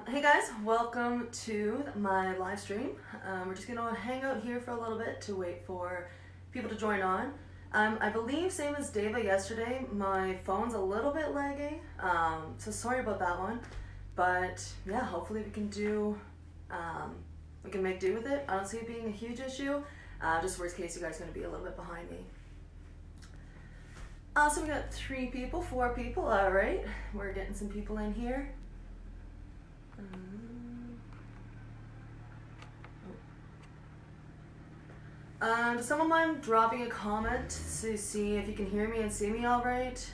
Hey guys, welcome to my live stream. We're just gonna hang out here for a little bit to wait for people to join on. I believe, same as Deva yesterday, my phone's a little bit lagging, so sorry about that one. But yeah, hopefully we can make do with it. I don't see it being a huge issue. Just worst case, you guys are gonna be a little bit behind me. So we got 3 people, 4 people, all right. We're getting some people in here. Does someone mind dropping a comment to see if you can hear me and see me all right?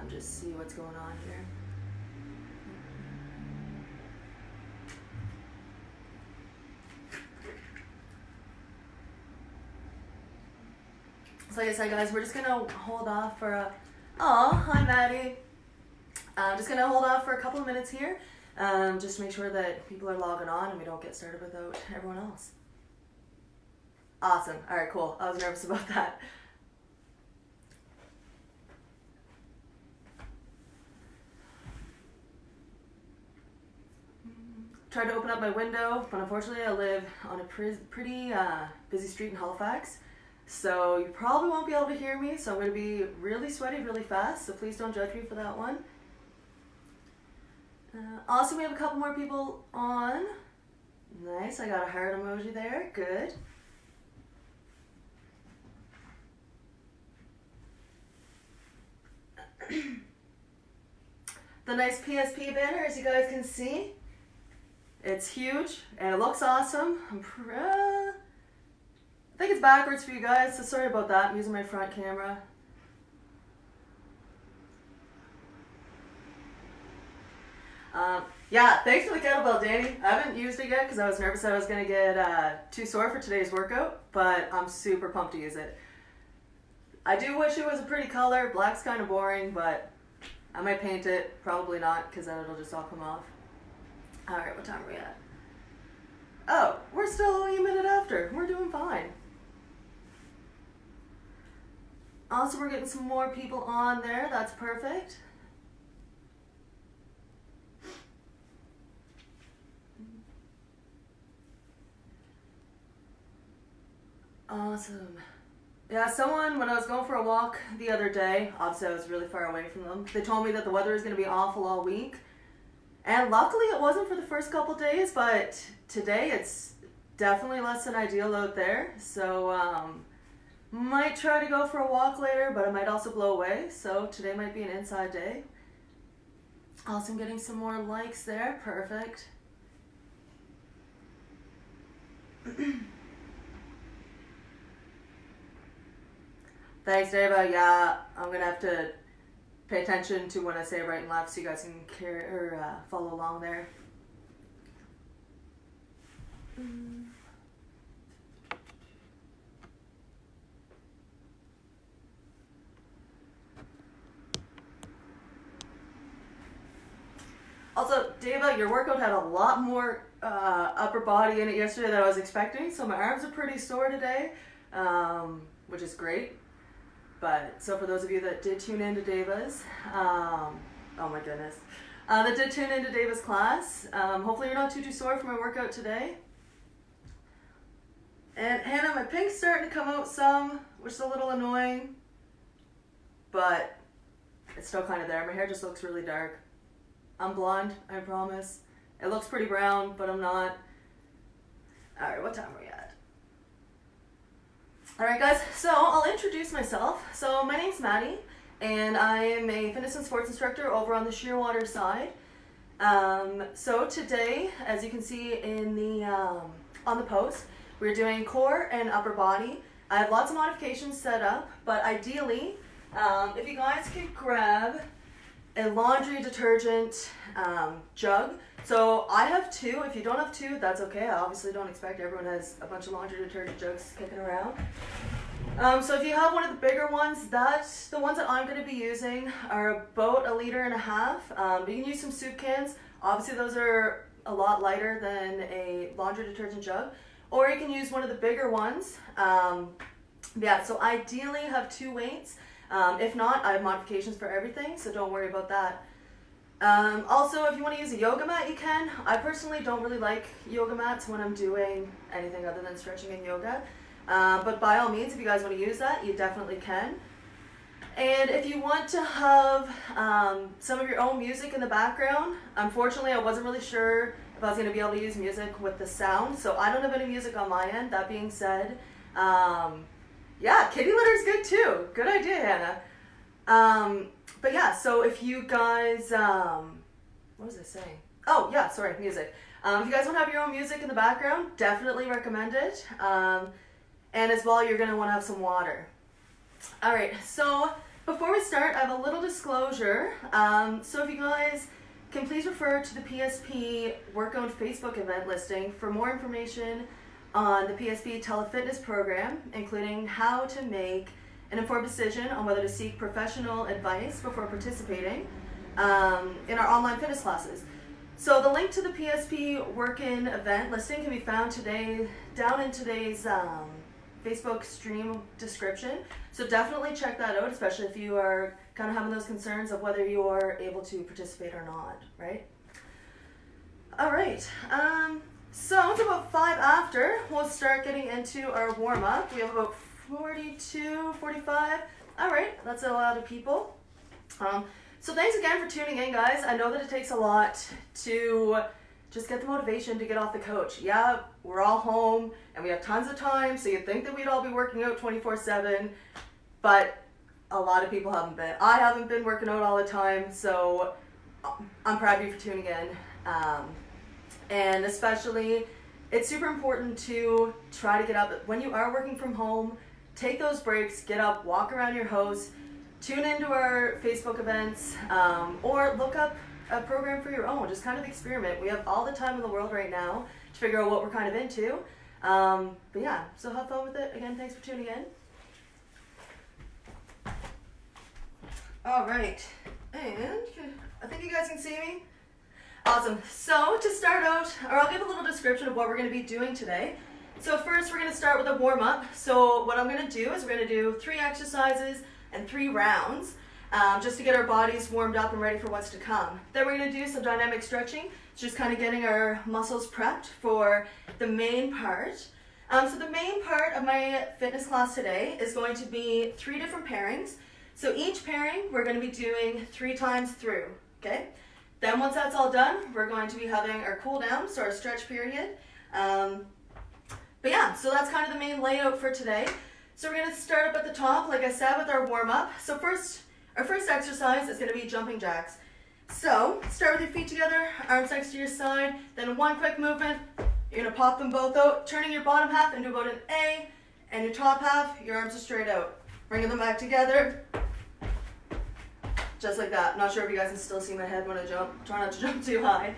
Just see what's going on here. So like I said, guys, we're just gonna hold off for a... Oh, hi Maddie. Just gonna hold off for a couple of minutes here. Just to make sure that people are logging on and we don't get started without everyone else. Awesome. All right, cool. I was nervous about that. Tried to open up my window, but unfortunately I live on a pretty busy street in Halifax. So you probably won't be able to hear me, so I'm going to be really sweaty really fast, so please don't judge me for that one. Also, we have a couple more people on. Nice, I got a heart emoji there, good. The nice PSP banner, as you guys can see, it's huge and it looks awesome. I think it's backwards for you guys, so sorry about that. I'm using my front camera. Yeah, thanks for the kettlebell, Danny. I haven't used it yet because I was nervous I was going to get too sore for today's workout, but I'm super pumped to use it. I do wish it was a pretty color. Black's kind of boring, but I might paint it. Probably not, because then it'll just all come off. Alright, what time are we at? Oh, we're still only a minute after. We're doing fine. Also, we're getting some more people on there. That's perfect. Awesome. Yeah, someone, when I was going for a walk the other day, obviously I was really far away from them, they told me that the weather is going to be awful all week. And luckily it wasn't for the first couple days, but today it's definitely less than ideal out there. So, might try to go for a walk later, but I might also blow away. So today might be an inside day. Also, I'm getting some more likes there. Perfect. Thanks, Deva. Yeah, I'm going to have to pay attention to when I say right and left so you guys can follow along there. Also, Deva, your workout had a lot more upper body in it yesterday than I was expecting, so my arms are pretty sore today, which is great. But, so for those of you that did tune into Deva's, oh my goodness, that did tune into Deva's class, hopefully you're not too sore from my workout today. And Hannah, my pink's starting to come out some, which is a little annoying, but it's still kind of there. My hair just looks really dark. I'm blonde, I promise. It looks pretty brown, but I'm not. Alright, what time are we at? Alright guys, so I'll introduce myself. So my name's Maddie, and I am a fitness and sports instructor over on the Shearwater side. So today, as you can see in the on the post, we're doing core and upper body. I have lots of modifications set up, but ideally, if you guys could grab a laundry detergent jug. So I have 2. If you don't have 2, that's okay. I obviously don't expect everyone has a bunch of laundry detergent jugs kicking around. So if you have one of the bigger ones, that's the ones that I'm going to be using are about 1.5 liters. But you can use some soup cans. Obviously those are a lot lighter than a laundry detergent jug. Or you can use one of the bigger ones. Yeah, so ideally have 2 weights. If not, I have modifications for everything, so don't worry about that. Also, if you want to use a yoga mat, you can. I personally don't really like yoga mats when I'm doing anything other than stretching and yoga. But by all means, if you guys want to use that, you definitely can. And if you want to have some of your own music in the background, unfortunately, I wasn't really sure if I was going to be able to use music with the sound, so I don't have any music on my end. That being said, yeah, kitty litter is good too. Good idea, Hannah. But yeah, so if you guys, what was I saying? Oh yeah, sorry, music. If you guys want to have your own music in the background, definitely recommend it. And as well, you're going to want to have some water. All right, so before we start, I have a little disclosure. So if you guys can please refer to the PSP Workout Facebook event listing for more information on the PSP telefitness program, including how to make an informed decision on whether to seek professional advice before participating in our online fitness classes. So the link to the PSP work-in event listing can be found today down in today's Facebook stream description. So definitely check that out, especially if you are kind of having those concerns of whether you are able to participate or not, right? All right, so it's about 5 after. We'll start getting into our warm-up. We have about 42, 45. All right, that's a lot of people. So thanks again for tuning in, guys. I know that it takes a lot to just get the motivation to get off the couch. Yeah, we're all home and we have tons of time, so you'd think that we'd all be working out 24/7, but a lot of people haven't been. I haven't been working out all the time, so I'm proud of you for tuning in. And especially, it's super important to try to get up. When you are working from home, take those breaks, get up, walk around your house, tune into our Facebook events, or look up a program for your own. Just kind of experiment. We have all the time in the world right now to figure out what we're kind of into. But yeah, so have fun with it. Again, thanks for tuning in. All right, and I think you guys can see me. Awesome. So to start out, or I'll give a little description of what we're going to be doing today. So first, we're going to start with a warm-up. So what I'm going to do is we're going to do 3 exercises and 3 rounds, just to get our bodies warmed up and ready for what's to come. Then we're going to do some dynamic stretching, just kind of getting our muscles prepped for the main part. So the main part of my fitness class today is going to be 3 different pairings. So each pairing we're going to be doing 3 times through, okay? Then once that's all done, we're going to be having our cool down, so our stretch period. But yeah, so that's kind of the main layout for today. So we're going to start up at the top, like I said, with our warm-up. So our first exercise is going to be jumping jacks. So start with your feet together, arms next to your side, then one quick movement. You're going to pop them both out, turning your bottom half into about an A, and your top half, your arms are straight out. Bringing them back together, just like that. Not sure if you guys can still see my head when I jump. Try not to jump too high.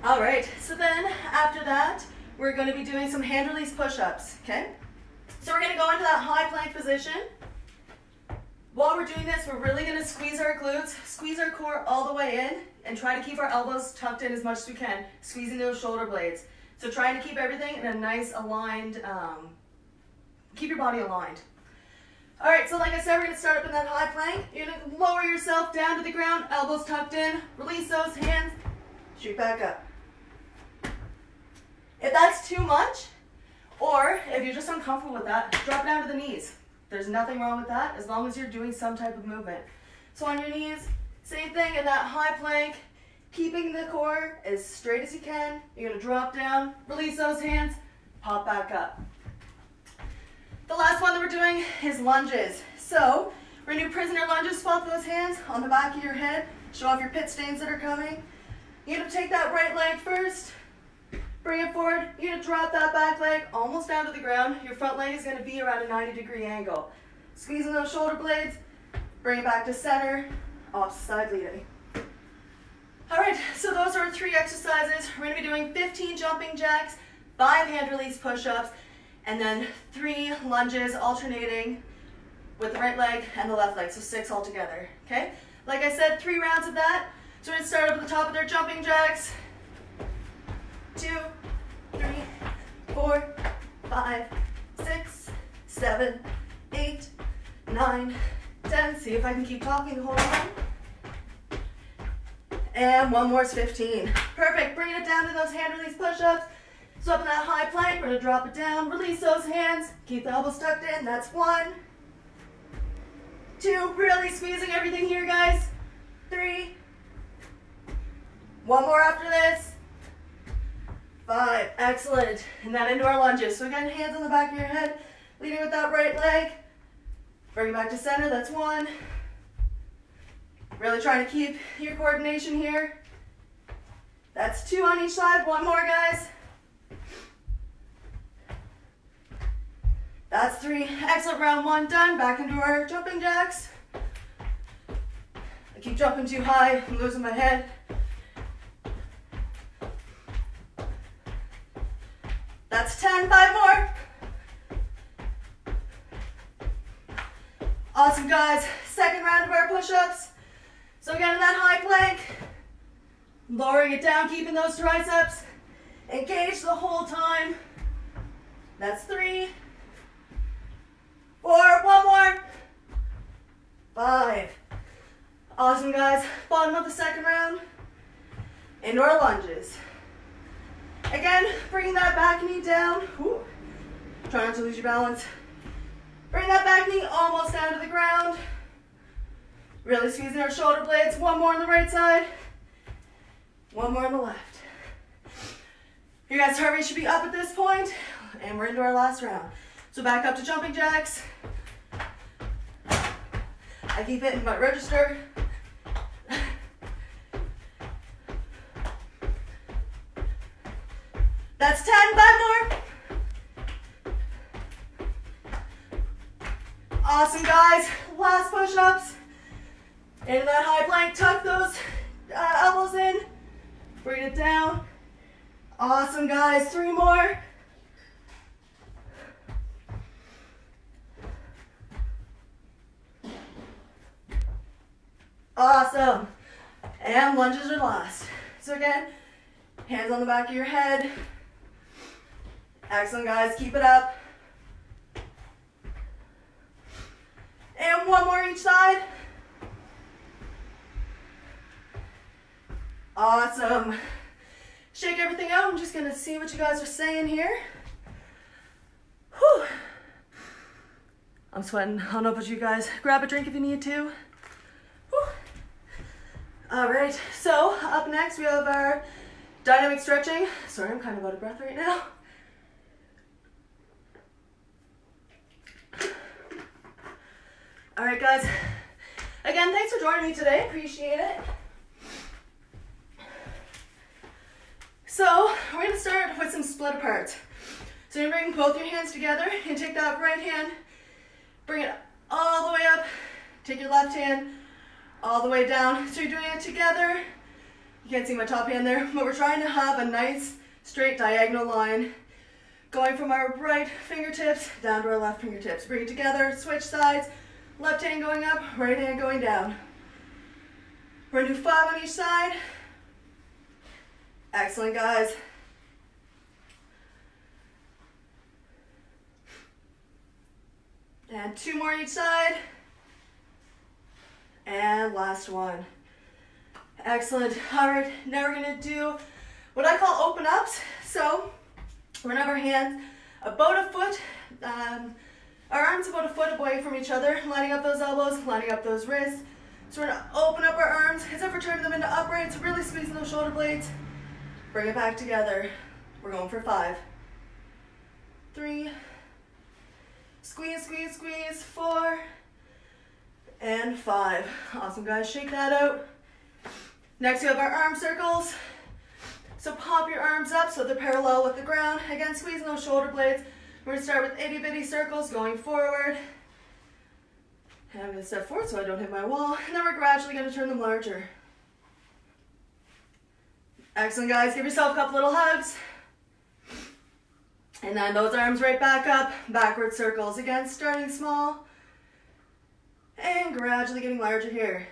All right, so then after that, we're going to be doing some hand release push-ups, okay? So we're going to go into that high plank position. While we're doing this, we're really going to squeeze our glutes, squeeze our core all the way in, and try to keep our elbows tucked in as much as we can, squeezing those shoulder blades. So trying to keep everything in a nice aligned, keep your body aligned. All right, so like I said, we're going to start up in that high plank. You're going to lower yourself down to the ground, elbows tucked in, release those hands, shoot back up. If that's too much, or if you're just uncomfortable with that, drop down to the knees. There's nothing wrong with that as long as you're doing some type of movement. So on your knees, same thing in that high plank, keeping the core as straight as you can. You're going to drop down, release those hands, pop back up. The last one that we're doing is lunges. So we're going to do prisoner lunges. Swap those hands on the back of your head. Show off your pit stains that are coming. You're going to take that right leg first. Bring it forward. You're going to drop that back leg almost down to the ground. Your front leg is going to be around a 90-degree angle. Squeezing those shoulder blades. Bring it back to center. Off side leading. All right, so those are our 3 exercises. We're going to be doing 15 jumping jacks, 5 hand release push-ups, and then 3 lunges alternating with the right leg and the left leg, so 6 altogether, okay? Like I said, 3 rounds of that. So we're going to start up at the top with our jumping jacks. 2, 3, 4, 5, 6, 7, 8, 9, 10. See if I can keep talking. Hold on. And one more is 15. Perfect. Bringing it down to those hand release push-ups. So up in that high plank, we're going to drop it down. Release those hands. Keep the elbows tucked in. That's 1, 2. Really squeezing everything here, guys. 3. One more after this. 5. Excellent. And then into our lunges. So again, hands on the back of your head. Leading with that right leg. Bring it back to center. That's 1. Really trying to keep your coordination here. That's 2 on each side. One more, guys. That's 3. Excellent. Round 1 done. Back into our jumping jacks. I keep jumping too high. I'm losing my head. That's 10. 5 more. Awesome, guys. Second round of our push-ups. So again, in that high plank, lowering it down, keeping those triceps engaged the whole time. That's 3, 4, one more, 5. Awesome, guys. Bottom of the second round, into our lunges. Again, bringing that back knee down. Whew. Try not to lose your balance. Bring that back knee almost down to the ground. Really squeezing our shoulder blades. One more on the right side. One more on the left. Your guys' heart rate should be up at this point, and we're into our last round. So back up to jumping jacks. I keep hitting my register. That's 10. 5 more. Awesome, guys. Last push-ups. Into that high plank. Tuck those elbows in. Bring it down. Awesome, guys. 3 more. Awesome. And lunges are last. So again, hands on the back of your head. Excellent, guys. Keep it up. And one more each side. Awesome. Shake everything out. I'm just going to see what you guys are saying here. Whew. I'm sweating. I don't know about you guys. Grab a drink if you need to. Whew. All right. So up next we have our dynamic stretching. Sorry, I'm kind of out of breath right now. All right, guys. Again, thanks for joining me today. Appreciate it. So we're going to start with some split apart. So you're going to bring both your hands together and take that right hand, bring it all the way up, take your left hand all the way down. So you're doing it together. You can't see my top hand there, but we're trying to have a nice straight diagonal line going from our right fingertips down to our left fingertips. Bring it together, switch sides, left hand going up, right hand going down. We're going to do 5 on each side. Excellent, guys. And 2 more each side. And last one. Excellent. All right, now we're going to do what I call open ups. So we're going to have our hands about a foot, our arms about a foot away from each other, lining up those elbows, lining up those wrists. So we're going to open up our arms, except for turning them into uprights, really squeezing those shoulder blades. Bring it back together. We're going for 5, 3, squeeze, squeeze, squeeze, 4, and 5. Awesome, guys. Shake that out. Next, we have our arm circles. So pop your arms up so they're parallel with the ground. Again, squeezing those shoulder blades. We're going to start with itty bitty circles going forward. And I'm going to step forward so I don't hit my wall. And then we're gradually going to turn them larger. Excellent, guys. Give yourself a couple little hugs. And then those arms right back up. Backward circles. Again, starting small. And gradually getting larger here.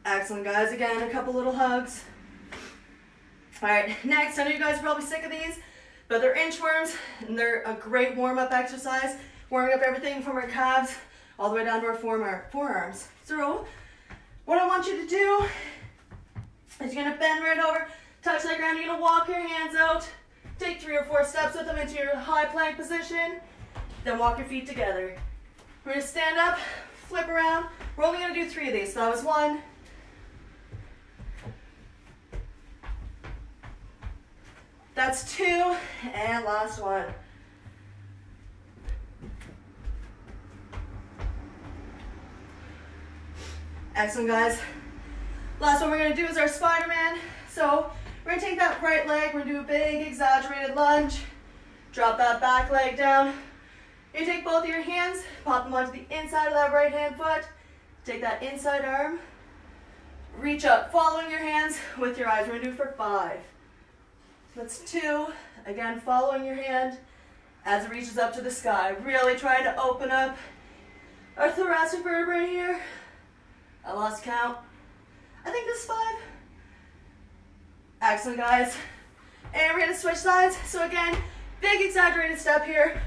Excellent, guys. Again, a couple little hugs. All right, next, I know you guys are probably sick of these, but they're inchworms, and they're a great warm-up exercise, warming up everything from our calves all the way down to our forearms. So What I want you to do is you're gonna bend right over, touch that ground, you're gonna walk your hands out, take 3 or 4 steps with them into your high plank position, then walk your feet together. We're gonna stand up, flip around. We're only gonna do 3 of these. So that was 1. That's 2, and last one. Excellent, guys. Last one we're gonna do is our Spider-Man. So we're gonna take that right leg, we're gonna do a big exaggerated lunge. Drop that back leg down. You take both of your hands, pop them onto the inside of that right hand foot. Take that inside arm, reach up, following your hands with your eyes. We're gonna do it for 5. That's 2. Again, following your hand as it reaches up to the sky. Really trying to open up our thoracic vertebrae here. I lost count. I think this is 5. Excellent, guys. And we're gonna switch sides. So again, big exaggerated step here.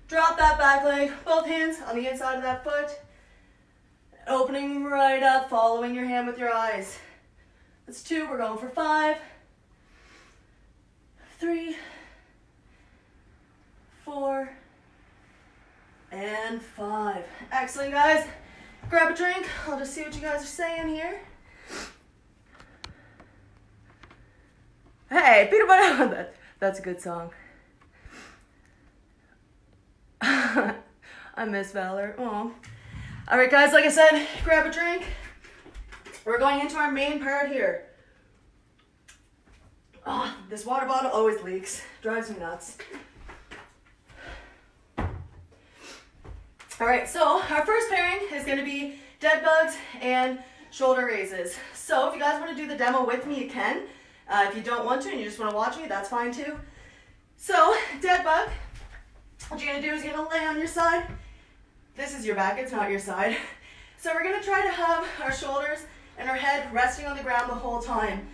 Drop that back leg, both hands on the inside of that foot. Opening right up, following your hand with your eyes. That's 2, we're going for 5. 3, 4, and 5. Excellent, guys. Grab a drink. I'll just see what you guys are saying here. Hey, peanut butter. That's a good song. I miss Valor. Oh. All right, guys, like I said, grab a drink. We're going into our main part here. Oh, this water bottle always leaks. Drives me nuts. All right, so our first pairing is going to be dead bugs and shoulder raises. So if you guys want to do the demo with me, you can. If you don't want to and you just want to watch me, that's fine too. So, dead bug. What you're going to do is you're going to lay on your side. This is your back, it's not your side. So we're going to try to have our shoulders and our head resting on the ground the whole time.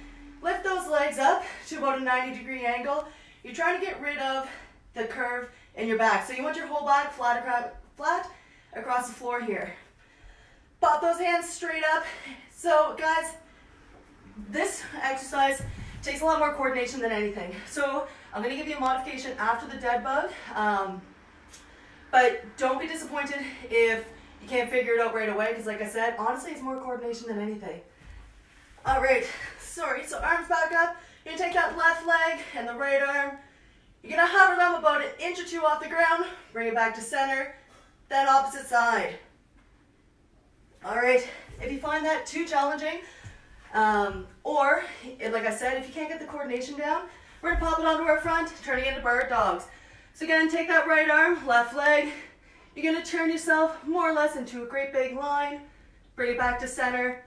Lift those legs up to about a 90-degree angle. You're trying to get rid of the curve in your back. So you want your whole back flat across the floor here. Pop those hands straight up. So guys, this exercise takes a lot more coordination than anything. So I'm going to give you a modification after the dead bug. But don't be disappointed if you can't figure it out right away, because like I said, honestly, it's more coordination than anything. All right, sorry, so arms back up. You're gonna take that left leg and the right arm. You're gonna hover them about 1 inch or 2 off the ground, bring it back to center, then opposite side. All right, if you find that too challenging, or like I said, if you can't get the coordination down, we're gonna pop it onto our front, turning into bird dogs. So again, take that right arm, left leg. You're gonna turn yourself more or less into a great big line, bring it back to center,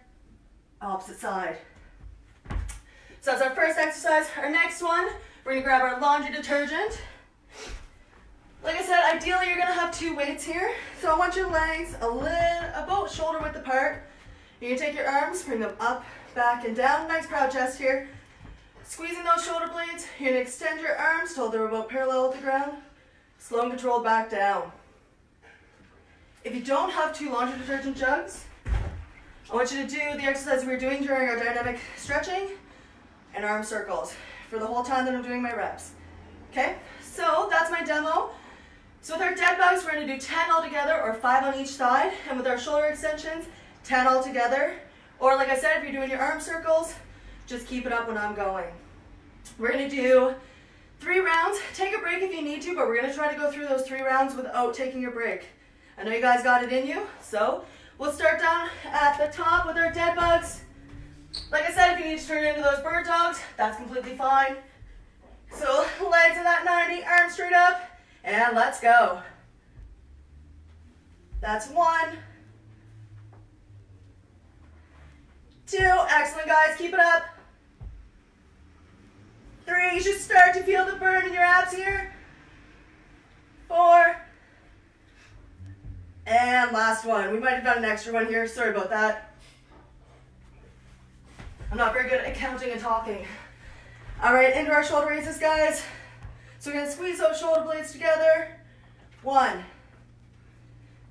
opposite side. So that's our first exercise. Our next one, we're gonna grab our laundry detergent. Like I said, ideally you're gonna have 2 weights here. So I want your legs about shoulder width apart. You're gonna take your arms, bring them up, back, and down. Nice proud chest here. Squeezing those shoulder blades, you're gonna extend your arms till they're about parallel with the ground. Slow and controlled back down. If you don't have 2 laundry detergent jugs, I want you to do the exercise we were doing during our dynamic stretching and arm circles for the whole time that I'm doing my reps. Okay, so that's my demo. So with our dead bugs, we're gonna do 10 all together, or 5 on each side. And with our shoulder extensions, 10 all together. Or like I said, if you're doing your arm circles, just keep it up when I'm going. We're gonna do 3 rounds. Take a break if you need to, but we're gonna try to go through those 3 rounds without taking a break. I know you guys got it in you, so we'll start down at the top with our dead bugs. Like I said, if you need to turn into those bird dogs, that's completely fine. So legs at that 90, arms straight up, and let's go. That's 1, 2, excellent guys, keep it up. 3, you should start to feel the burn in your abs here. 4, and last one. We might have done an extra one here, sorry about that. I'm not very good at counting and talking. All right, into our shoulder raises, guys. So we're gonna squeeze those shoulder blades together. 1,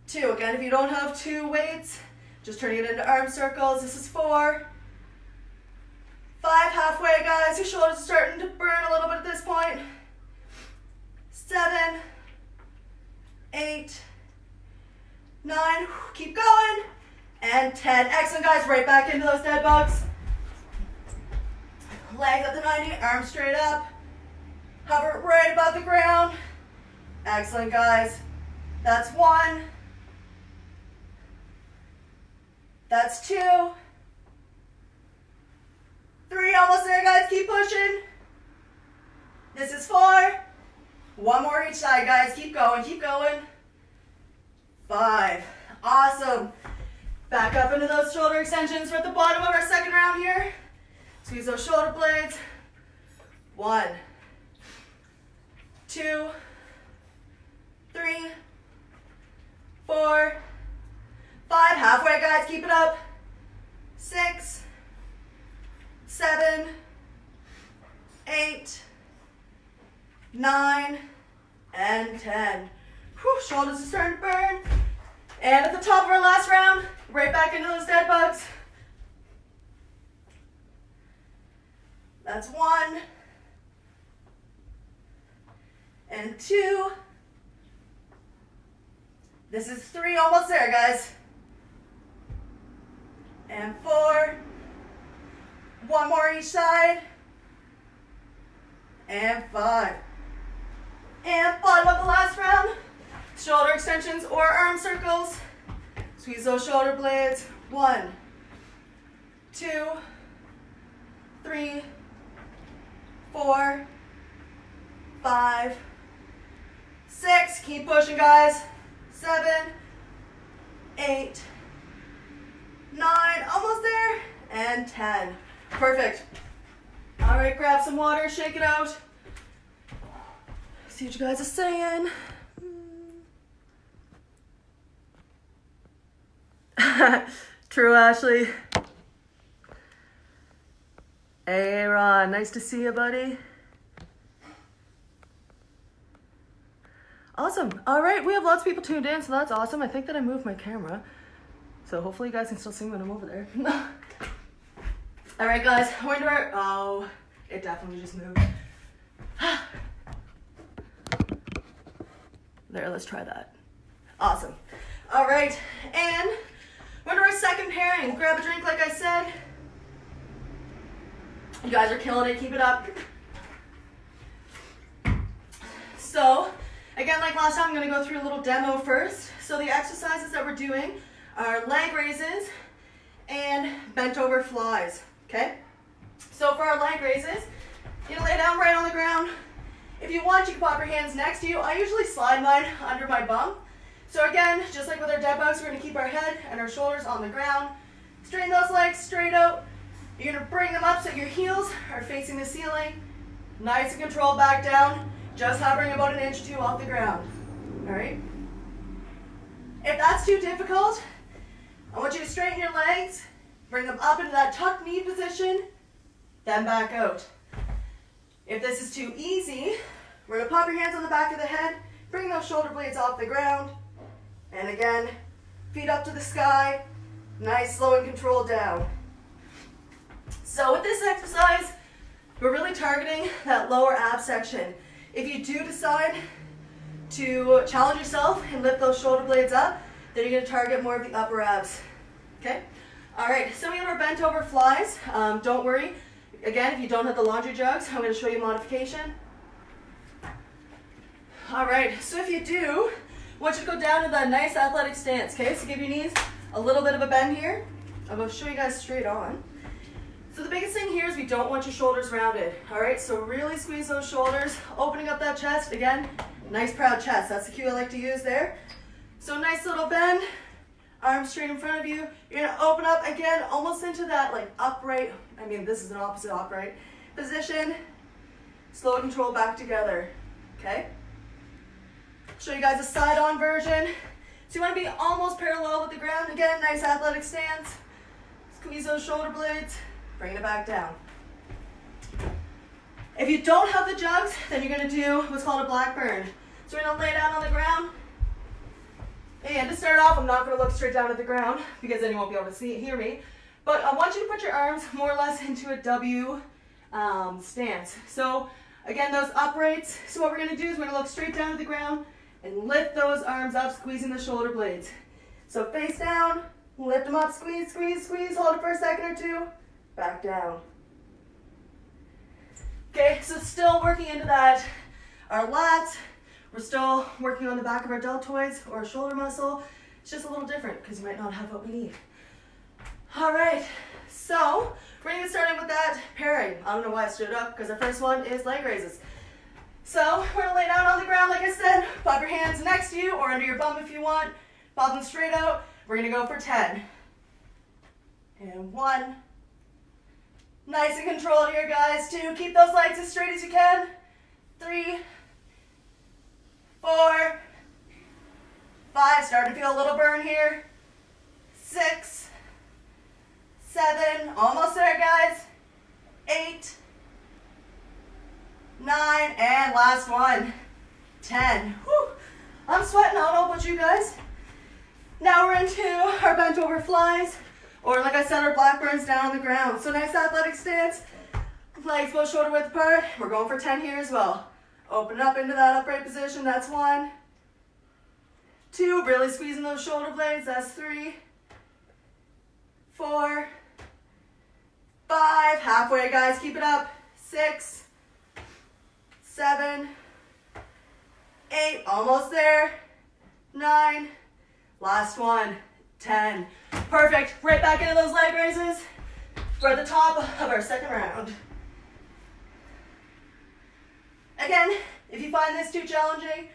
2, again, if you don't have 2 weights, Just turning it into arm circles. This is 4. 5, halfway, guys. Your shoulders are starting to burn a little bit at this point. 7, 8, 9, keep going, and 10. Excellent, guys. Right back into those dead bugs. Legs at the 90, arms straight up. Hover right above the ground. Excellent, guys. That's 1. That's 2. 3, almost there, guys. Keep pushing. This is 4. 1 more each side, guys. Keep going, keep going. 5. Awesome. Back up into those shoulder extensions. We're at the bottom of our second round here. Squeeze those shoulder blades. 1, 2, 3, 4, 5. Halfway, guys. Keep it up. 6, 7, 8, 9, and 10. Whew, shoulders are starting to burn. And at the top of our last round, right back into those dead bugs. That's 1 and 2. This is 3, almost there, guys. And 4. 1 more each side. And 5. And bottom of the last round. Shoulder extensions or arm circles. Squeeze those shoulder blades. 1, 2, 3, 4, 5, 6. Keep pushing, guys. 7, 8, 9. Almost there. And 10. Perfect. All right, grab some water, shake it out. See what you guys are saying. True, Ashley. Hey, Ron. Nice to see you, buddy. Awesome. All right, we have lots of people tuned in, so that's awesome. I think that I moved my camera, so hopefully you guys can still see me when I'm over there. All right, guys. We're into our... Oh, it definitely just moved. There, let's try that. Awesome. All right, and we're into our second pairing. Grab a drink, like I said. You guys are killing it. Keep it up. So, again, like last time, I'm going to go through a little demo first. So the exercises that we're doing are leg raises and bent over flies, okay? So for our leg raises, you lay down right on the ground. If you want, you can pop your hands next to you. I usually slide mine under my bum. So again, just like with our dead bugs, we're going to keep our head and our shoulders on the ground. Straighten those legs straight out. You're going to bring them up so your heels are facing the ceiling. Nice and controlled back down. Just hovering about 1 inch or 2 off the ground. All right? If that's too difficult, I want you to straighten your legs, bring them up into that tucked knee position, then back out. If this is too easy, we're going to pop your hands on the back of the head, bring those shoulder blades off the ground, and again, feet up to the sky, nice, slow, and controlled down. So with this exercise, we're really targeting that lower ab section. If you do decide to challenge yourself and lift those shoulder blades up, then you're going to target more of the upper abs. Okay? All right, so we have our bent over flies. Don't worry. Again, if you don't have the laundry jugs, I'm going to show you a modification. All right, so if you do, I want you to go down to that nice athletic stance, okay? So give your knees a little bit of a bend here. I'm going to show you guys straight on. So the biggest thing here is we don't want your shoulders rounded, all right? So really squeeze those shoulders, opening up that chest. Again, nice proud chest. That's the cue I like to use there. So nice little bend, arms straight in front of you. You're gonna open up again, almost into that like upright, I mean this is an opposite upright position. Slow and control back together, okay? Show you guys a side-on version. So you wanna be almost parallel with the ground. Again, nice athletic stance. Squeeze those shoulder blades, bring it back down. If you don't have the jugs, then you're gonna do what's called a black burn. So we're gonna lay down on the ground, And to start off, I'm not going to look straight down at the ground because then you won't be able to hear me. But I want you to put your arms more or less into a W stance. So again, those uprights. So what we're going to do is we're going to look straight down at the ground and lift those arms up, squeezing the shoulder blades. So face down, lift them up, squeeze, squeeze, squeeze, hold it for a second or two, back down. Okay, so still working into that, our lats. We're still working on the back of our deltoids or shoulder muscle. It's just a little different because you might not have what we need. All right, so we're gonna get started with that pairing. I don't know why I stood up because the first one is leg raises. So we're gonna lay down on the ground like I said, pop your hands next to you or under your bum if you want. Pop them straight out. We're gonna go for 10. And 1. Nice and controlled here, guys. 2, keep those legs as straight as you can. 3, 4, 5, starting to feel a little burn here. 6, 7, almost there, guys. 8, 9, and last one, 10. Whew. I'm sweating, I don't know about you guys. Now we're into our bent over flies, or like I said, our blackburns down on the ground. So nice athletic stance, legs both shoulder width apart. We're going for 10 here as well. Open up into that upright position, that's 1. 2, really squeezing those shoulder blades, that's 3. 4, 5, halfway guys, keep it up. 6, 7, 8, almost there. 9, last one, 10. Perfect, right back into those leg raises. We're at the top of our second round. Again, if you find this too challenging,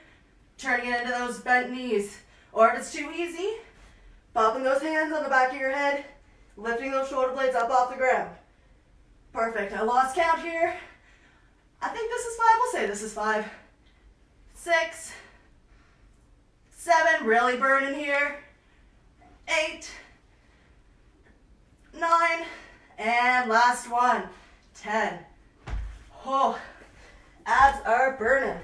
turning it into those bent knees. Or if it's too easy, popping those hands on the back of your head, lifting those shoulder blades up off the ground. Perfect, I lost count here. I think this is 5, we'll say this is 5. 6, 7, really burning here. 8, 9, and last one, 10. Oh, abs are burning.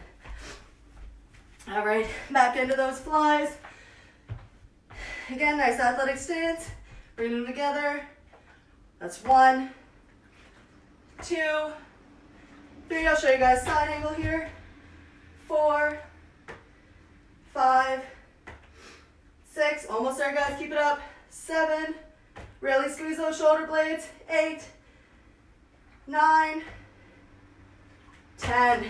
All right, back into those flies. Again, nice athletic stance. Bring them together. That's 1, 2, 3. I'll show you guys side angle here. 4, 5, 6. Almost there, guys. Keep it up. 7. Really squeeze those shoulder blades. 8, 9, 10.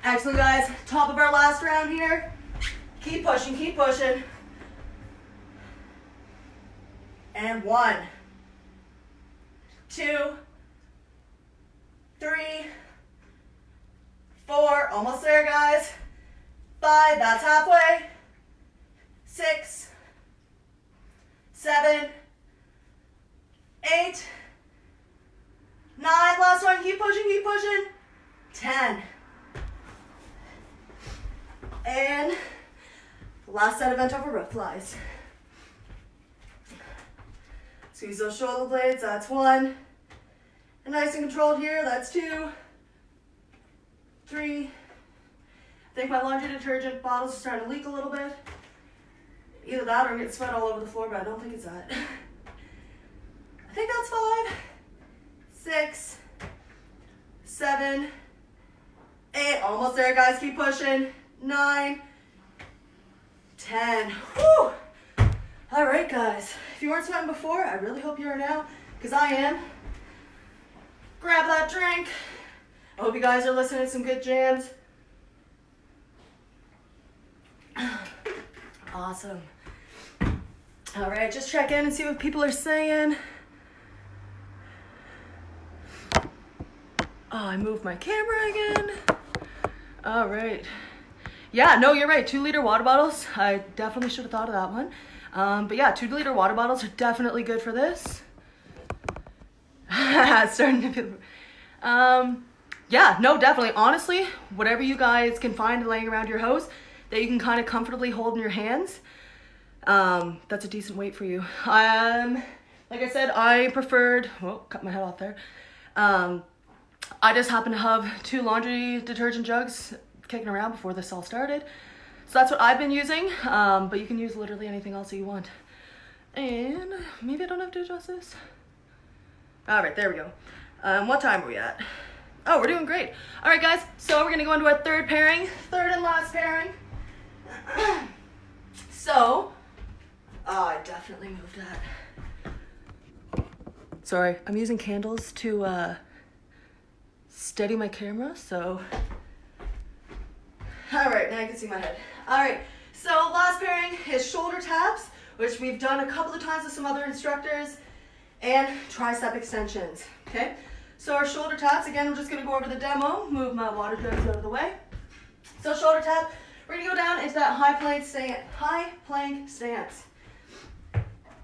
Excellent, guys. Top of our last round here. Keep pushing, keep pushing. And 1, 2, 3, 4. Almost there, guys. 5, that's halfway. 6, 7, 8, 9. Last one. Keep pushing, keep pushing. 10. And last set of bent over rough flies. Squeeze those shoulder blades, that's 1. And nice and controlled here, that's 2, 3. I think my laundry detergent bottles are starting to leak a little bit. Either that or I'm getting sweat all over the floor, but I don't think it's that. I think that's 5, 6, 7, 8. Almost there, guys, keep pushing. 9, 10. Whew. All right, guys. If you weren't sweating before, I really hope you are now, because I am. Grab that drink. I hope you guys are listening to some good jams. Awesome. All right, just check in and see what people are saying. Oh, I moved my camera again. All right. Yeah, no, you're right. 2-liter water bottles. I definitely should have thought of that one. But yeah, 2-liter water bottles are definitely good for this. It's starting to feel... yeah, no, definitely. Honestly, whatever you guys can find laying around your house that you can kind of comfortably hold in your hands, that's a decent weight for you. Like I said, I preferred... Whoa, cut my head off there. I just happen to have 2 laundry detergent jugs kicking around before this all started. So that's what I've been using, but you can use literally anything else that you want. And maybe I don't have to adjust this. All right, there we go. What time are we at? Oh, we're doing great. All right, guys, so we're gonna go into our third pairing, third and last pairing. So, oh, I definitely moved that. Sorry, I'm using candles to steady my camera, so. All right, now you can see my head. All right, so last pairing is shoulder taps, which we've done a couple of times with some other instructors, and tricep extensions, okay? So our shoulder taps, again, I'm just gonna go over the demo, move my water jugs out of the way. So shoulder tap, we're gonna go down into that high plank stance.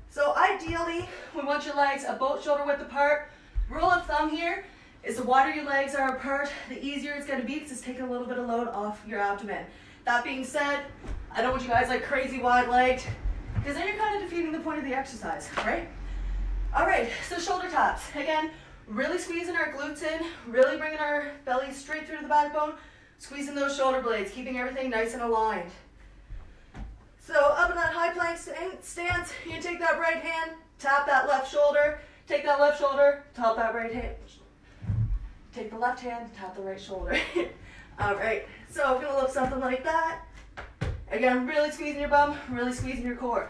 So ideally, we want your legs about shoulder width apart. Rule of thumb here is the wider your legs are apart, the easier it's gonna be because it's taking a little bit of load off your abdomen. That being said, I don't want you guys like crazy wide-legged, because then you're kind of defeating the point of the exercise, right? All right, so shoulder taps. Again, really squeezing our glutes in, really bringing our belly straight through to the backbone, squeezing those shoulder blades, keeping everything nice and aligned. So up in that high plank stance, you can take that right hand, tap that left shoulder, take that left shoulder, tap that right hand. Take the left hand, tap the right shoulder. All right, so it's gonna look something like that. Again, really squeezing your bum, really squeezing your core.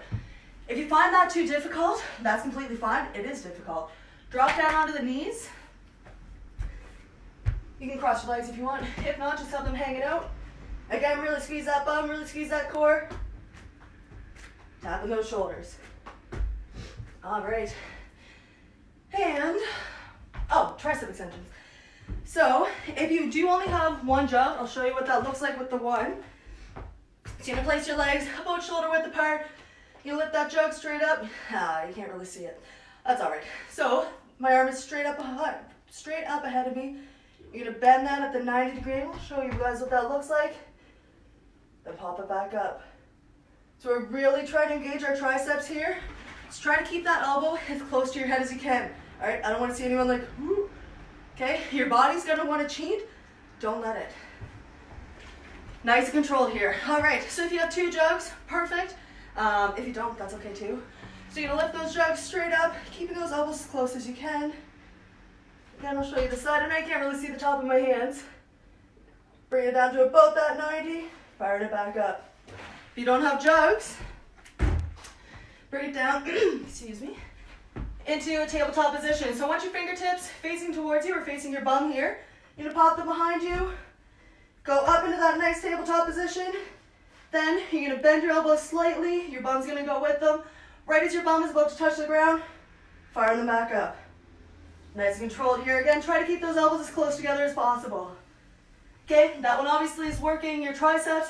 If you find that too difficult, that's completely fine. It is difficult. Drop down onto the knees. You can cross your legs if you want. If not, just have them hanging out. Again, really squeeze that bum, really squeeze that core. Tapping those shoulders. All right. And, oh, tricep extensions. So, if you do only have one jug, I'll show you what that looks like with the one. So you're gonna place your legs about shoulder width apart. You lift that jug straight up. You can't really see it. That's all right. So my arm is straight up ahead of me. You're gonna bend that at the 90-degree angle. Show you guys what that looks like. Then pop it back up. So we're really trying to engage our triceps here. Just try to keep that elbow as close to your head as you can. All right, I don't want to see anyone like, whoo. Okay, your body's gonna want to cheat. Don't let it. Nice and controlled here. All right, so if you have two jugs, perfect. If you don't, that's okay too. So you're gonna lift those jugs straight up, keeping those elbows as close as you can. Again, I'll show you the side of me. I can't really see the top of my hands. Bring it down to about that 90, fire it back up. If you don't have jugs, bring it down, excuse me, into a tabletop position. So I want your fingertips facing towards you or facing your bum here. You're gonna pop them behind you, go up into that nice tabletop position. Then you're gonna bend your elbows slightly, your bum's gonna go with them. Right as your bum is about to touch the ground, fire them back up. Nice and controlled here. Again, try to keep those elbows as close together as possible. Okay, that one obviously is working your triceps,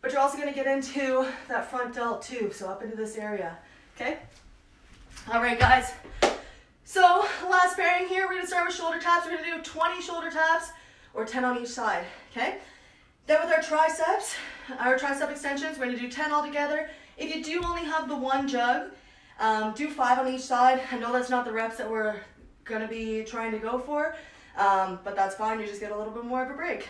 but you're also gonna get into that front delt too, so up into this area, okay? All right, guys. So last pairing here, we're gonna start with shoulder taps. We're gonna do 20 shoulder taps or 10 on each side, okay? Then with our triceps, our tricep extensions, we're gonna do 10 all together. If you do only have the one jug, do 5 on each side. I know that's not the reps that we're gonna be trying to go for, but that's fine, you just get a little bit more of a break.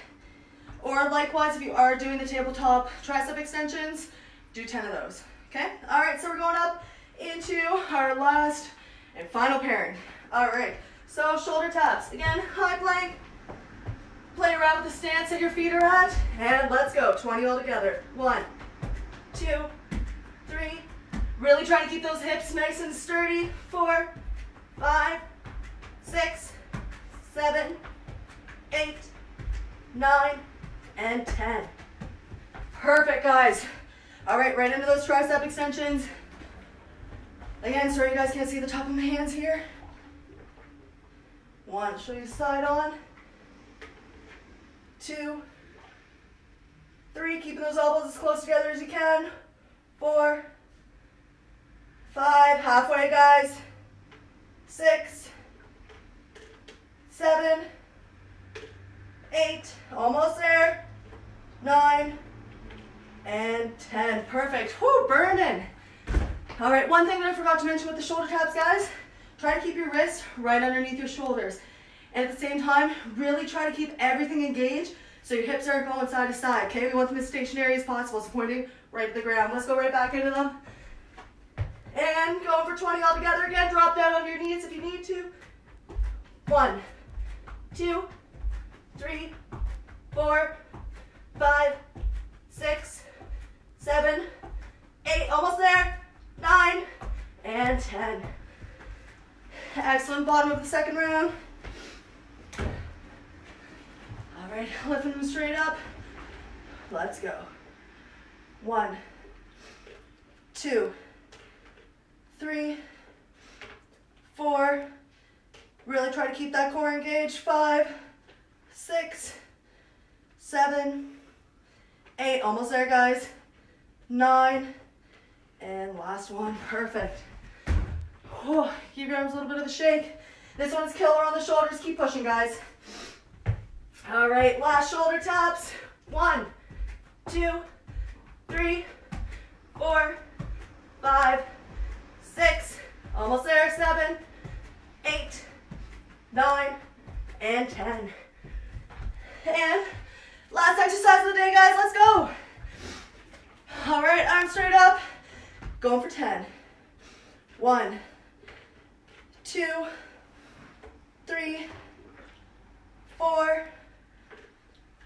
Or likewise, if you are doing the tabletop tricep extensions, do 10 of those, okay? All right, so we're going up into our last and final pairing. All right, so shoulder taps. Again, high plank, play around with the stance that your feet are at, and let's go, 20 all together. 1, 2, 3, really try to keep those hips nice and sturdy. 4, 5, 6, 7, 8, 9, and 10. Perfect, guys. All right, right into those tricep extensions. Again, sorry you guys can't see the top of my hands here. 1, show you side on. 2, 3, keeping those elbows as close together as you can. 4, 5, halfway, guys. 6, 7, 8, almost there. 9, and 10. Perfect. Whoo, burning. All right, one thing that I forgot to mention with the shoulder taps, guys, try to keep your wrists right underneath your shoulders. And at the same time, really try to keep everything engaged So your hips are going side to side, okay? We want them as stationary as possible, so pointing right to the ground. Let's go right back into them. And going for 20 all together again. Drop down on your knees if you need to. 1, 2, 3, 4, 5, 6, 7, 8, almost there, 9, and 10. Excellent, bottom of the second round. All right, lifting them straight up. Let's go. 1, 2, 3, 4, really try to keep that core engaged, 5, 6, 7, 8, almost there guys, 9, and last one, perfect. Oh, give your arms a little bit of a shake. This one's killer on the shoulders, keep pushing guys. All right, last shoulder taps, 1, 2, 3, 4, 5, 6, almost there, 7, 8, 9, and 10. And last exercise of the day, guys, let's go. All right, arms straight up, going for 10. 1, 2, 3, 4,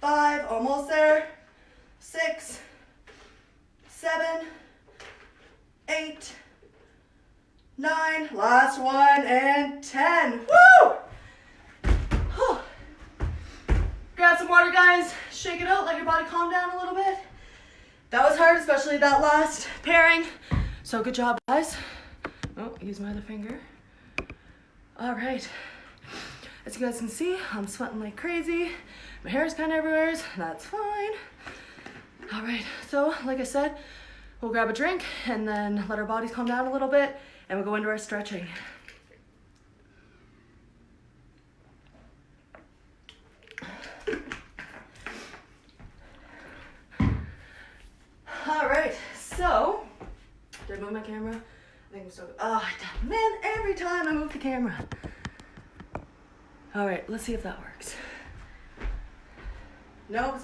5, almost there, 6, 7, 8, 9, last one, and 10. Woo! Whew. Grab some water, guys. Shake it out, let your body calm down a little bit. That was hard, especially that last pairing. So good job, guys. Oh, use my other finger. All right. As you guys can see, I'm sweating like crazy. My hair is kind of everywhere. That's fine. All right, so like I said, we'll grab a drink and then let our bodies calm down a little bit and we'll go into our stretching. All right, so, did I move my camera? I think I'm still, oh, man, every time I move the camera. All right, let's see if that works. No,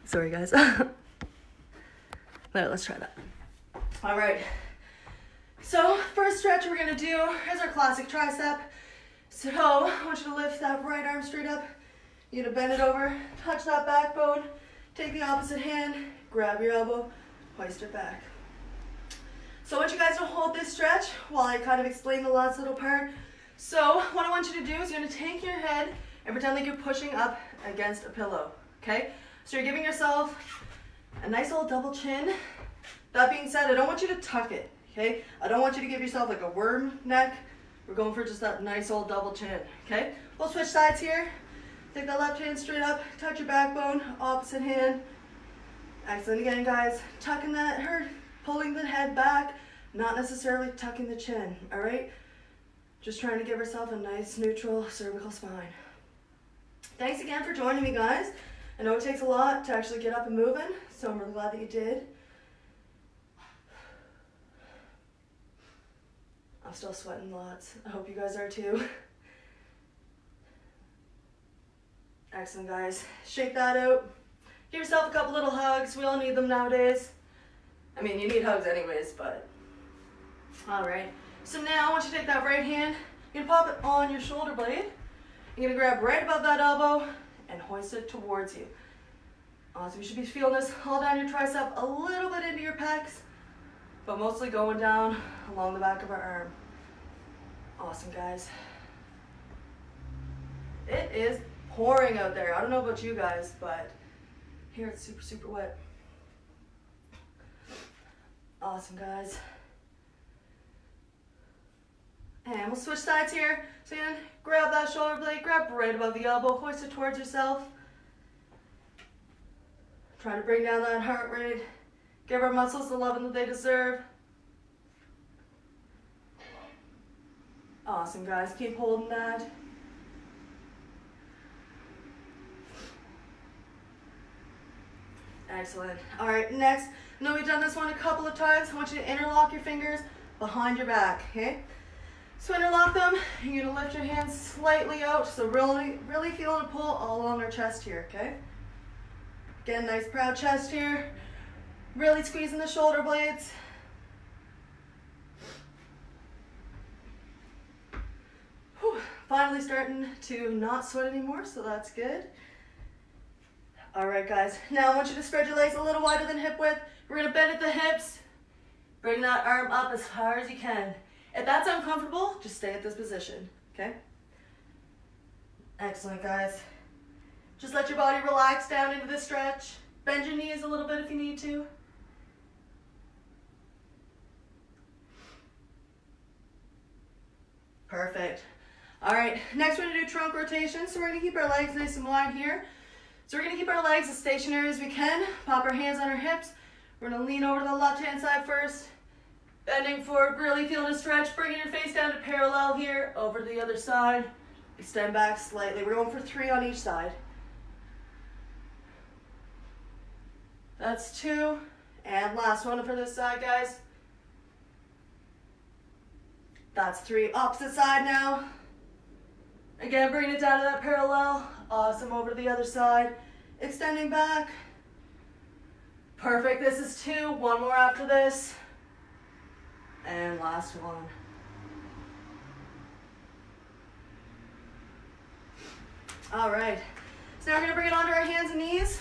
sorry guys. There, let's try that. All right, so first stretch we're gonna do is our classic tricep. So I want you to lift that right arm straight up. You're gonna bend it over, touch that backbone, take the opposite hand, grab your elbow, hoist it back. So I want you guys to hold this stretch while I kind of explain the last little part. So what I want you to do is you're gonna take your head and pretend like you're pushing up against a pillow, okay? So you're giving yourself a nice old double chin. That being said, I don't want you to tuck it, okay? I don't want you to give yourself like a worm neck. We're going for just that nice old double chin, okay? We'll switch sides here. Take that left hand straight up, touch your backbone, opposite hand. Excellent again, guys. Tucking that, pulling the head back, not necessarily tucking the chin, all right? Just trying to give ourselves a nice neutral cervical spine. Thanks again for joining me, guys. I know it takes a lot to actually get up and moving, so I'm really glad that you did. I'm still sweating lots. I hope you guys are too. Excellent, guys. Shake that out. Give yourself a couple little hugs. We all need them nowadays. I mean, you need hugs anyways, but. All right. So now I want you to take that right hand. You're gonna pop it on your shoulder blade. You're gonna grab right above that elbow and hoist it towards you. Awesome. You should be feeling this all down your tricep, a little bit into your pecs, but mostly going down along the back of our arm. Awesome, guys. It is pouring out there. I don't know about you guys, but here it's super, super wet. Awesome, guys. And we'll switch sides here. So again, grab that shoulder blade, grab right above the elbow, hoist it towards yourself. Try to bring down that heart rate. Give our muscles the loving that they deserve. Awesome, guys. Keep holding that. Excellent. All right, next. I know we've done this one a couple of times. I want you to interlock your fingers behind your back, okay? So interlock them. You're gonna lift your hands slightly out. So really feeling a pull all along our chest here, okay? Again, nice proud chest here. Really squeezing the shoulder blades. Whew. Finally starting to not sweat anymore, so that's good. All right, guys. Now I want you to spread your legs a little wider than hip width. We're gonna bend at the hips. Bring that arm up as far as you can. If that's uncomfortable, just stay at this position, okay? Excellent, guys. Just let your body relax down into the stretch. Bend your knees a little bit if you need to. Perfect. All right, next we're gonna do trunk rotation. So we're gonna keep our legs nice and wide here. So we're gonna keep our legs as stationary as we can. Pop our hands on our hips. We're gonna lean over to the left-hand side first. Bending forward, really feeling a stretch. Bringing your face down to parallel here. Over to the other side. Extend back slightly. We're going for 3 on each side. That's 2. And last one for this side, guys. That's 3. Opposite side now. Again, bringing it down to that parallel. Awesome. Over to the other side. Extending back. Perfect. This is 2. One more after this. And last one. All right. So now we're going to bring it onto our hands and knees.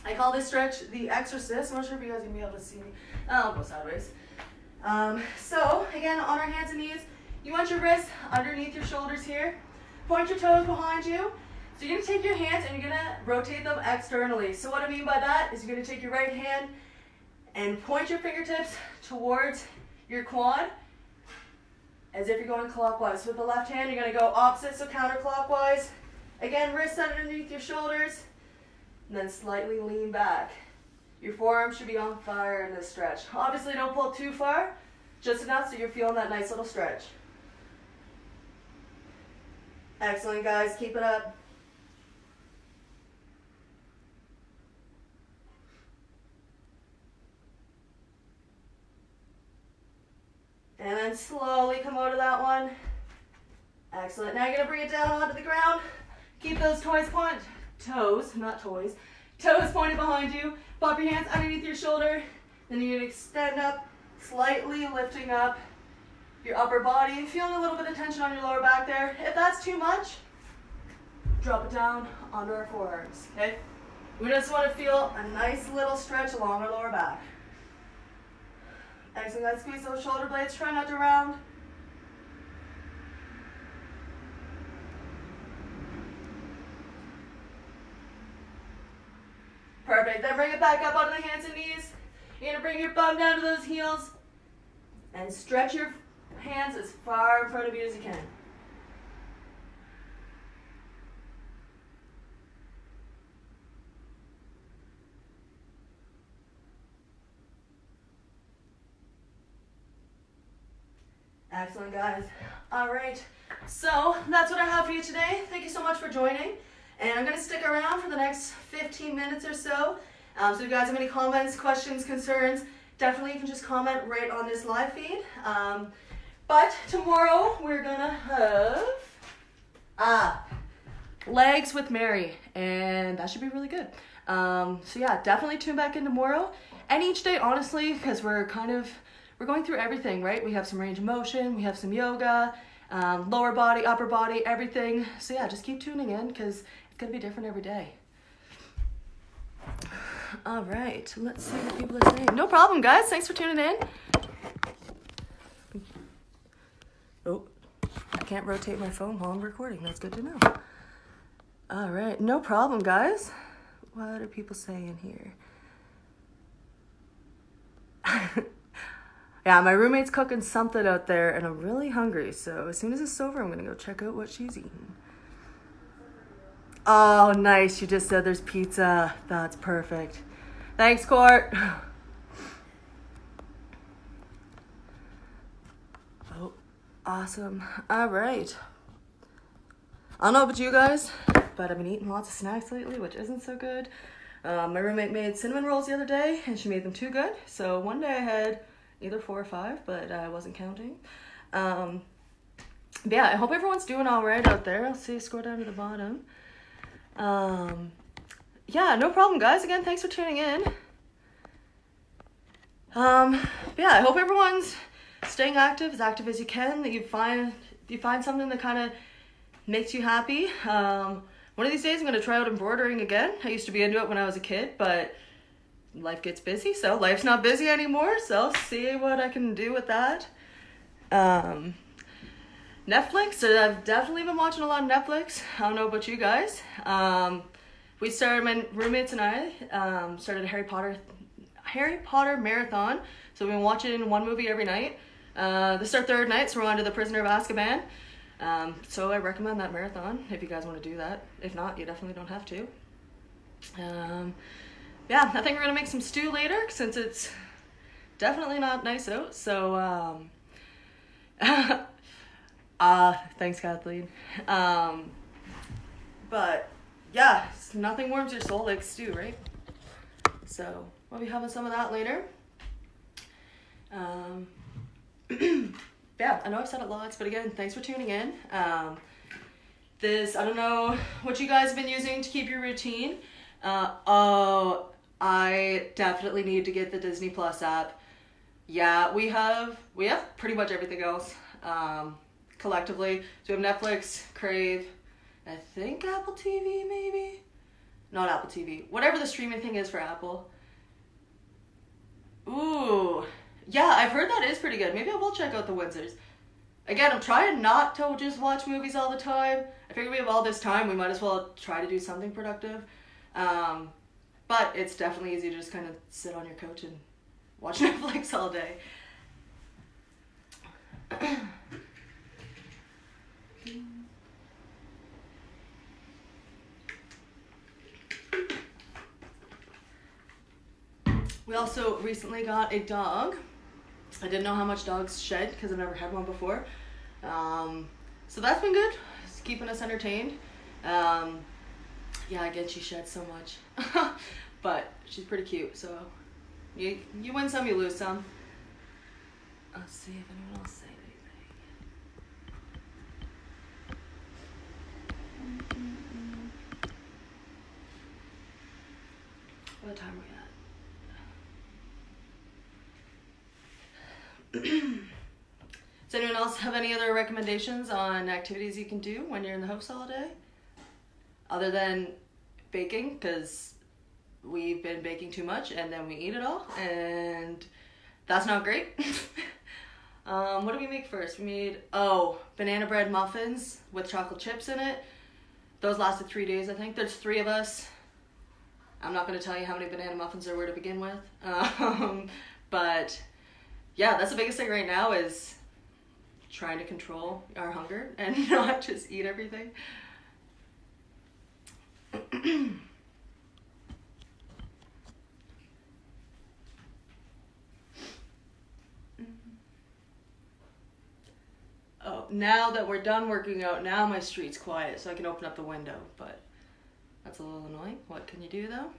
I call this stretch the exorcist. I'm not sure if you guys are going to be able to see me. I'll go sideways. So, again, on our hands and knees, you want your wrists underneath your shoulders here. Point your toes behind you. So you're going to take your hands and you're going to rotate them externally. So what I mean by that is you're going to take your right hand and point your fingertips towards your quad as if you're going clockwise. So with the left hand, you're going to go opposite, so counterclockwise. Again, wrists underneath your shoulders, and then slightly lean back. Your forearms should be on fire in this stretch. Obviously, don't pull too far, just enough so you're feeling that nice little stretch. Excellent, guys. Keep it up. And then slowly come out of that one. Excellent. Now you're going to bring it down onto the ground. Keep those toes pointed behind you. Pop your hands underneath your shoulder. Then you're going to extend up, slightly lifting up your upper body. Feeling a little bit of tension on your lower back there. If that's too much, drop it down onto our forearms, okay? We just want to feel a nice little stretch along our lower back. Excellent, guys. Squeeze those shoulder blades. Try not to round. Perfect. Then bring it back up onto the hands and knees. You're going to bring your bum down to those heels and stretch your hands as far in front of you as you can. Excellent, guys. All right, so that's what I have for you today. Thank you so much for joining, and I'm going to stick around for the next 15 minutes or so. So if you guys have any comments, questions, concerns, definitely you can just comment right on this live feed. But tomorrow we're going to have legs with Mary, and that should be really good. So yeah, definitely tune back in tomorrow, and each day, honestly, because we're going through everything, right? We have some range of motion, we have some yoga, lower body, upper body, everything. So yeah, just keep tuning in because it's going to be different every day. All right, let's see what people are saying. No problem, guys. Thanks for tuning in. Oh, I can't rotate my phone while I'm recording. That's good to know. All right, no problem, guys. What are people saying here? Yeah, my roommate's cooking something out there, and I'm really hungry. So as soon as it's over, I'm going to go check out what she's eating. Oh, nice. You just said there's pizza. That's perfect. Thanks, Court. Oh, awesome. All right. I don't know about you guys, but I've been eating lots of snacks lately, which isn't so good. My roommate made cinnamon rolls the other day, and she made them too good. So one day I had either 4 or 5, but I wasn't counting. But yeah, I hope everyone's doing all right out there. I'll see, scroll down to the bottom. Yeah, no problem, guys. Again, thanks for tuning in. Yeah, I hope everyone's staying active as you can, that you find something that kind of makes you happy. One of these days I'm going to try out embroidering again. I used to be into it when I was a kid, but life gets busy, so life's not busy anymore, so I'll see what I can do with that. Netflix, I've definitely been watching a lot of Netflix. I don't know about you guys. We started, my roommates and I started a Harry Potter marathon, so we've been watching one movie every night. This is our third night, so we're on to The Prisoner of Azkaban. So I recommend that marathon if you guys want to do that. If not, you definitely don't have to. Yeah, I think we're gonna make some stew later since it's definitely not nice out. So thanks, Kathleen. But yeah, nothing warms your soul like stew, right? So we'll be having some of that later. Yeah, I know I've said it lots, but again, thanks for tuning in. I don't know what you guys have been using to keep your routine. I definitely need to get the Disney Plus app. Yeah, we have pretty much everything else, collectively. So we have Netflix, Crave, I think Apple TV maybe? Not Apple TV. Whatever the streaming thing is for Apple. Ooh. Yeah, I've heard that is pretty good. Maybe I will check out the Windsors. Again, I'm trying not to just watch movies all the time. I figure we have all this time, we might as well try to do something productive. But it's definitely easy to just kind of sit on your couch and watch Netflix all day. We also recently got a dog. I didn't know how much dogs shed because I've never had one before. So that's been good. It's keeping us entertained. Yeah, again, she sheds so much. But she's pretty cute, so you win some, you lose some. Let's see if anyone else said anything. What time are we at? Does anyone else have any other recommendations on activities you can do when you're in the house all day? Other than baking, because we've been baking too much and then we eat it all, and that's not great. What did we make first? We made, banana bread muffins with chocolate chips in it. Those lasted 3 days, I think. There's 3 of us. I'm not going to tell you how many banana muffins there were to begin with. But yeah, that's the biggest thing right now, is trying to control our hunger and not just eat everything. Oh, now that we're done working out, now my street's quiet, so I can open up the window, but that's a little annoying. What can you do though?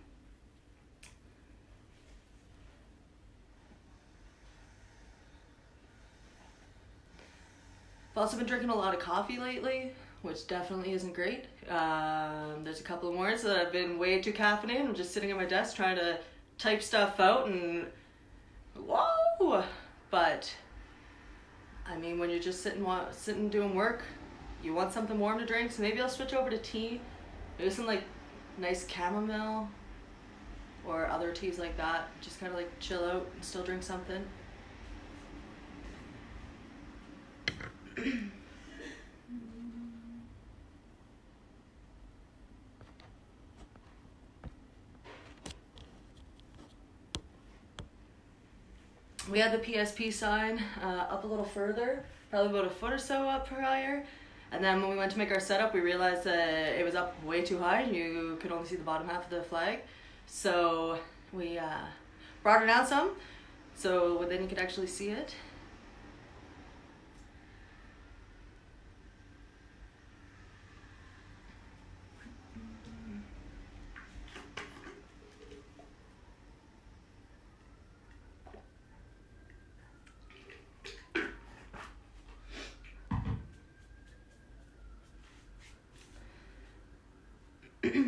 I've also been drinking a lot of coffee lately, which definitely isn't great. There's a couple of mornings that I've been way too caffeinated. I'm just sitting at my desk trying to type stuff out and whoa! But I mean, when you're just sitting doing work, you want something warm to drink. So maybe I'll switch over to tea. Maybe some like nice chamomile or other teas like that. Just kind of like chill out and still drink something. We had the PSP sign up a little further, probably about a foot or so up higher. And then when we went to make our setup, we realized that it was up way too high and you could only see the bottom half of the flag. So we brought it down some, so then you could actually see it.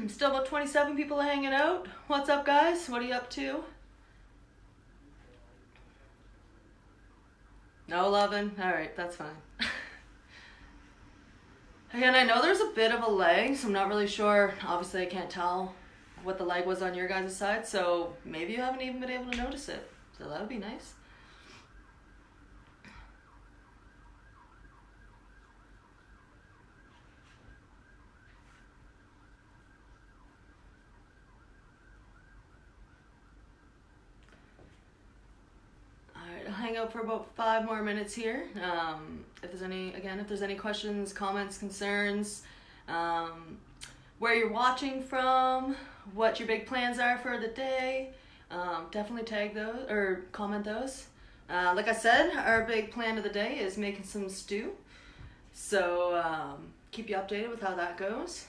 Still about 27 people hanging out. What's up, guys? What are you up to? No 11? Alright, that's fine. Again, I know there's a bit of a lag, so I'm not really sure. Obviously, I can't tell what the lag was on your guys' side, so maybe you haven't even been able to notice it. So that would be nice. Hang out for about 5 more minutes here. If there's any questions, comments, concerns, where you're watching from, what your big plans are for the day, definitely tag those or comment those. Like I said, our big plan of the day is making some stew, so keep you updated with how that goes.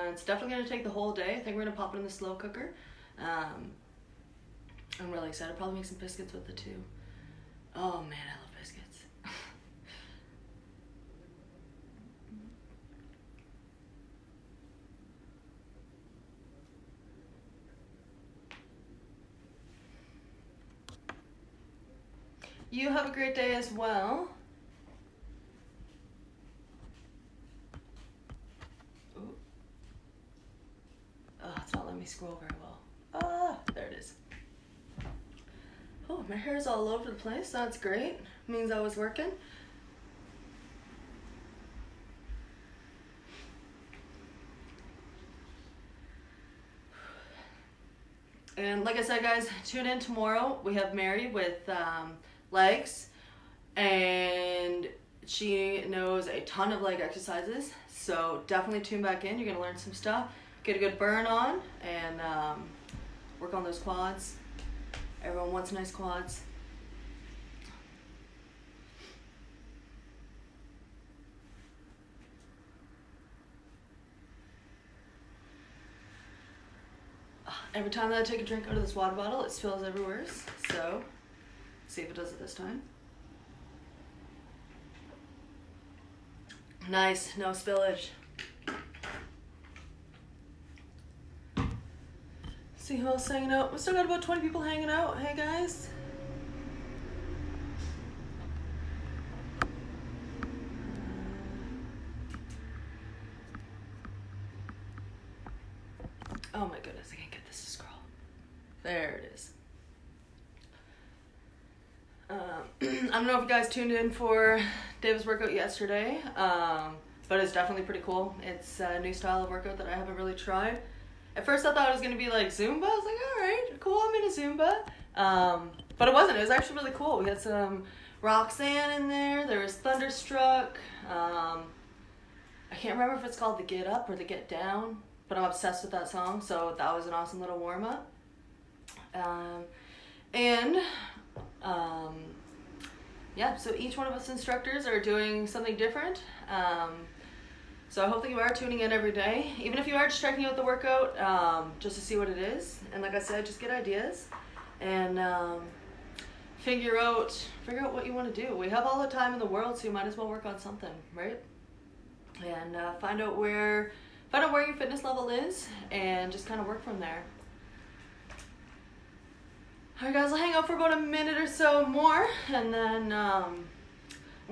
It's definitely going to take the whole day. I think we're going to pop it in the slow cooker. I'm really excited. I'll probably make some biscuits with it too. Oh man, I love biscuits. You have a great day as well. Ooh. Oh, it's not letting me scroll very well. Ah, there it is. Oh, my hair's all over the place. That's great. Means I was working. And like I said, guys, tune in tomorrow. We have Mary with legs, and she knows a ton of leg exercises. So definitely tune back in. You're gonna learn some stuff, get a good burn on, and work on those quads. Everyone wants nice quads. Every time that I take a drink out of this water bottle, it spills everywhere. So, see if it does it this time. Nice, no spillage. See who else hanging out. We still got about 20 people hanging out. Hey guys. Oh my goodness, I can't get this to scroll. There it is. I don't know if you guys tuned in for David's workout yesterday, but it's definitely pretty cool. It's a new style of workout that I haven't really tried. At first I thought it was going to be like Zumba. I was like, alright, cool, I'm in a Zumba. But it wasn't. It was actually really cool. We had some Roxanne in there. There was Thunderstruck. I can't remember if it's called the Get Up or the Get Down, but I'm obsessed with that song, so that was an awesome little warm-up. Yeah, so each one of us instructors are doing something different. So I hope that you are tuning in every day, even if you are just checking out the workout, just to see what it is. And like I said, just get ideas and figure out what you want to do. We have all the time in the world, so you might as well work on something, right? And find out where your fitness level is, and just kind of work from there. All right, guys, I'll hang out for about a minute or so more, and then I'm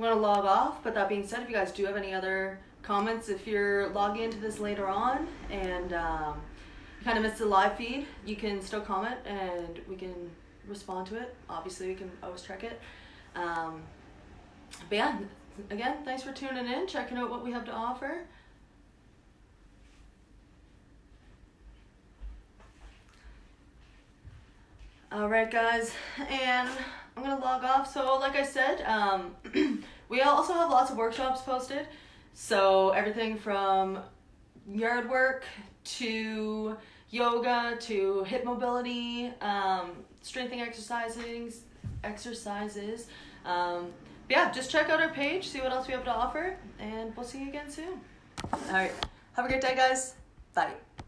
gonna log off. But that being said, if you guys do have any other comments, if you're logging into this later on and you kind of missed the live feed, you can still comment and we can respond to it. Obviously, we can always check it. But yeah, again, thanks for tuning in, checking out what we have to offer. All right, guys, and I'm gonna log off. So like I said, we also have lots of workshops posted. So everything from yard work to yoga to hip mobility, strengthening exercises. Yeah, just check out our page, see what else we have to offer, and we'll see you again soon. All right, have a great day, guys. Bye.